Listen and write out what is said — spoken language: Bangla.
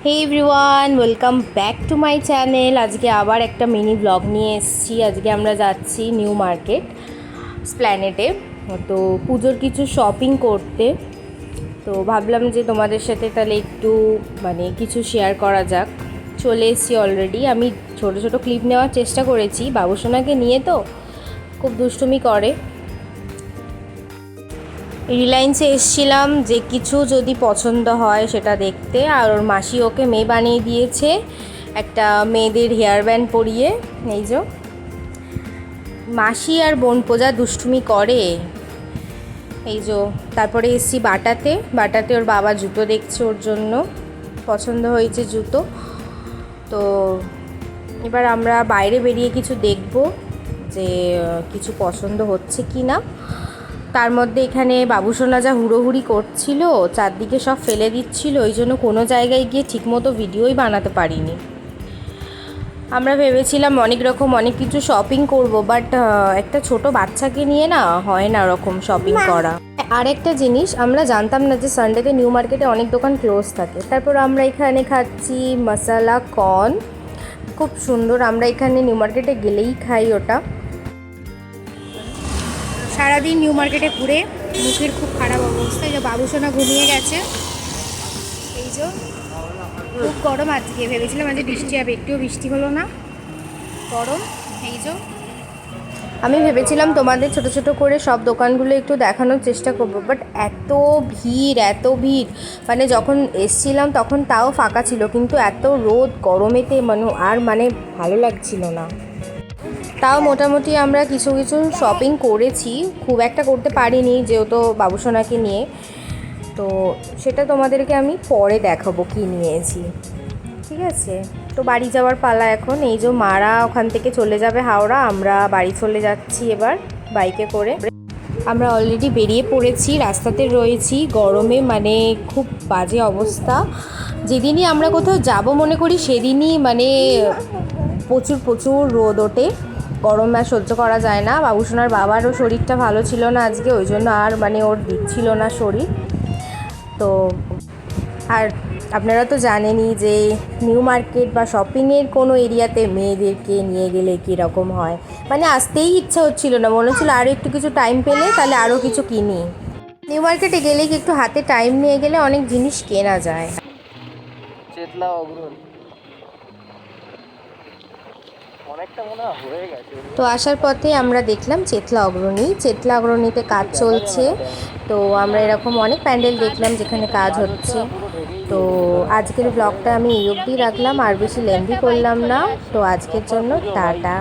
Hey everyone, welcome back to my channel. আজকে আবার একটা মিনি ব্লগ নিয়ে এসেছি। আজকে আমরা যাচ্ছি নিউ মার্কেট স্প্ল্যানেডে, তো পুজোর কিছু শপিং করতে। তো ভাবলাম যে তোমাদের সাথে তাহলে একটু কিছু শেয়ার করা যাক। চলে এসেছি অলরেডি। আমি ছোট ছোট ক্লিপ নেওয়ার চেষ্টা করেছি, বাবুসোনাকে নিয়ে তো খুব দুষ্টুমি করে। রিলায়েন্সে এসেছিলাম যে কিছু যদি পছন্দ হয় সেটা দেখতে, আর ওর মাসি ওকে মেয়ে বানিয়ে দিয়েছে একটা মেয়েদের হেয়ার ব্যান্ড পরিয়ে। এই যে মাসি আর বোন পোজা দুষ্টুমি করে। এই যে তারপরে এসছি বাটাতে ওর বাবা জুতো দেখছে, ওর জন্য পছন্দ হয়েছে জুতো। তো এবার আমরা বাইরে বেরিয়ে কিছু দেখব যে কিছু পছন্দ হচ্ছে কি না। তার মধ্যে এখানে বাবুসোনা যা হুড়োহুড়ি করছিল, চারদিকে সব ফেলে দিচ্ছিল, ওই জন্য কোনো জায়গায় গিয়ে ঠিকমতো ভিডিওই বানাতে পারিনি। আমরা ভেবেছিলাম অনেক কিছু শপিং করব, বাট একটা ছোট বাচ্চাকে নিয়ে না হয় না ওরকম শপিং করা। আর একটা জিনিস, আমরা জানতাম না যে সানডেতে নিউ মার্কেটে অনেক দোকান ক্লোজ থাকে। তারপর আমরা এখানে খাচ্ছি মশালা কর্ন, খুব সুন্দর। আমরা এখানে নিউ মার্কেটে গেলেই খাই ওটা। সারাদিন নিউ মার্কেটে ঘুরে মুখের খুব খারাপ অবস্থা। এই যে বাবুসোনা ঘুমিয়ে গেছে। এই যে খুব গরম আজকে, ভেবেছিলাম আজকে বৃষ্টি হবে, একটুও বৃষ্টি হলো না, গরম। এই যে আমি ভেবেছিলাম তোমাদের ছোট ছোট করে সব দোকানগুলো একটু দেখানোর চেষ্টা করব, বাট এত ভিড় যখন এসছিলাম তখন তাও ফাঁকা ছিল, কিন্তু এত রোদ গরমেতে আর ভালো লাগছিল না। তাও মোটামুটি আমরা কিছু শপিং করেছি, খুব একটা করতে পারিনি যেহেতু বাবুসোনাকে নিয়ে। তো সেটা তোমাদেরকে আমি পরে দেখাবো কি নিয়েছি, ঠিক আছে? তো বাড়ি যাওয়ার পালা এখন। এই যে মারা ওখান থেকে চলে যাবে হাওড়া, আমরা বাড়ি চলে যাচ্ছি এবার বাইকে করে। আমরা অলরেডি বেরিয়ে পড়েছি, রাস্তাতে রয়েছি, গরমে খুব বাজে অবস্থা। যেদিনই আমরা কোথাও যাব মনে করি সেদিনই প্রচুর রোদ ওঠে, গরম আর সহ্য করা যায় না। বাবুসোনার বাবারও শরীরটা ভালো ছিল না আজকে, ওই জন্য আর ওর দিচ্ছিল না শরীর। তো আর আপনারা তো জানেনই যে নিউ মার্কেট বা শপিংয়ের কোনো এরিয়াতে মেয়েদেরকে নিয়ে গেলে কীরকম হয়, আসতেই ইচ্ছা হচ্ছিল না, মনে হচ্ছিলো আরও একটু কিছু টাইম পেলে তাহলে আরও কিছু কিনি। নিউ মার্কেটে গেলে কি একটু হাতে টাইম নিয়ে গেলে অনেক জিনিস কেনা যায়। চেতলা অগ্রণ অনেকটা মনে হয়ে গেছে। তো আসার পথে আমরা দেখলাম চেতলা অগ্রণীতে কাজ চলছে। তো আমরা এরকম অনেক প্যান্ডেল দেখলাম যেখানে কাজ হচ্ছে। তো আজকের ব্লগটা আমি এই অবধি রাখলাম, আর বেশি লেন্দি করলাম না। তো আজকের জন্য টাটা।